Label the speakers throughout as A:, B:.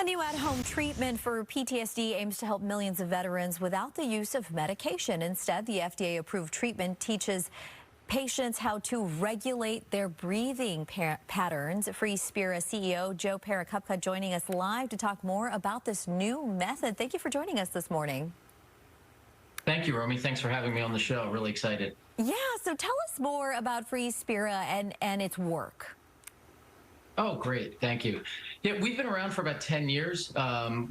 A: A new at-home treatment for PTSD aims to help millions of veterans without the use of medication. Instead, the FDA-approved treatment teaches patients how to regulate their breathing patterns. Freespira CEO Joe Perekupka joining us live to talk more about this new method. Thank you for joining us this morning.
B: Thank you, Romy. Thanks for having me on the show. Really excited.
A: Yeah, so tell us more about Freespira and its work.
B: Oh, great. Thank you. Yeah, we've been around for about 10 years.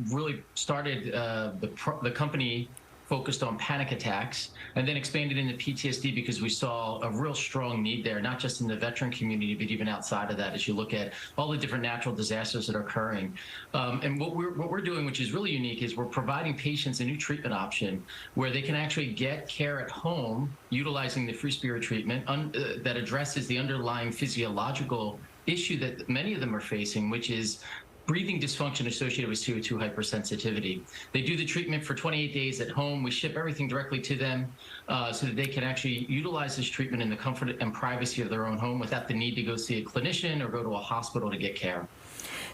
B: Really started the company focused on panic attacks and then expanded into PTSD because we saw a real strong need there, not just in the veteran community, but even outside of that, as you look at all the different natural disasters that are occurring. And what we're doing, which is really unique, is we're providing patients a new treatment option where they can actually get care at home utilizing the Freespira treatment that addresses the underlying physiological issue that many of them are facing, which is breathing dysfunction associated with CO2 hypersensitivity. They do the treatment for 28 days at home. We ship everything directly to them so that they can actually utilize this treatment in the comfort and privacy of their own home without the need to go see a clinician or go to a hospital to get care.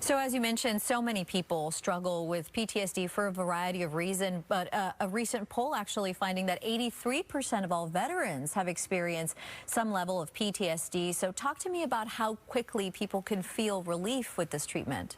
A: So as you mentioned, so many people struggle with PTSD for a variety of reasons, but a recent poll actually finding that 83% of all veterans have experienced some level of PTSD. So talk to me about how quickly people can feel relief with this treatment.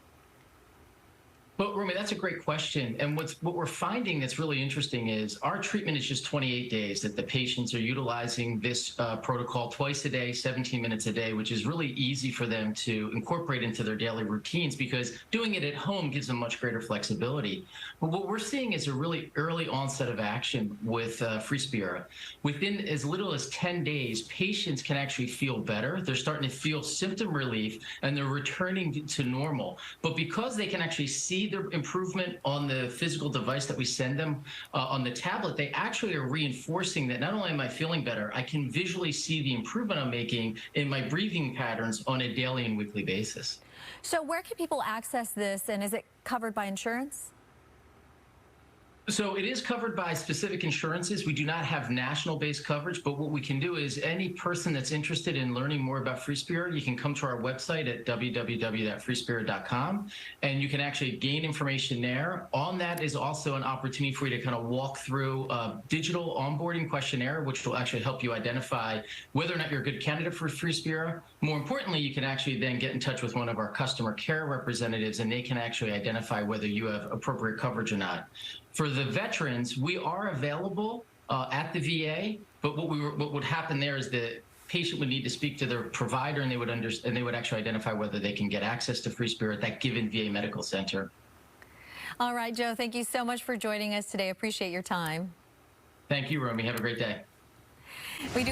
B: Well, Romy, that's a great question. And what we're finding that's really interesting is our treatment is just 28 days that the patients are utilizing this protocol twice a day, 17 minutes a day, which is really easy for them to incorporate into their daily routines because doing it at home gives them much greater flexibility. But what we're seeing is a really early onset of action with Freespira. Within as little as 10 days, patients can actually feel better. They're starting to feel symptom relief and they're returning to normal. But because they can actually see the improvement on the physical device that we send them on the tablet, they actually are reinforcing that not only am I feeling better, I can visually see the improvement I'm making in my breathing patterns on a daily and weekly basis.
A: So where can people access this, and is it covered by insurance?
B: So it is covered by specific insurances. We do not have national-based coverage, but what we can do is any person that's interested in learning more about Freespira, you can come to our website at www.freespira.com, and you can actually gain information there. On that is also an opportunity for you to kind of walk through a digital onboarding questionnaire, which will actually help you identify whether or not you're a good candidate for Freespira. More importantly, you can actually then get in touch with one of our customer care representatives, and they can actually identify whether you have appropriate coverage or not. For the veterans, we are available at the VA, but what would happen there is the patient would need to speak to their provider, and they would actually identify whether they can get access to Freespira at that given VA medical center.
A: All right, Joe, thank you so much for joining us today. Appreciate your time.
B: Thank you, Romy. Have a great day.
A: We do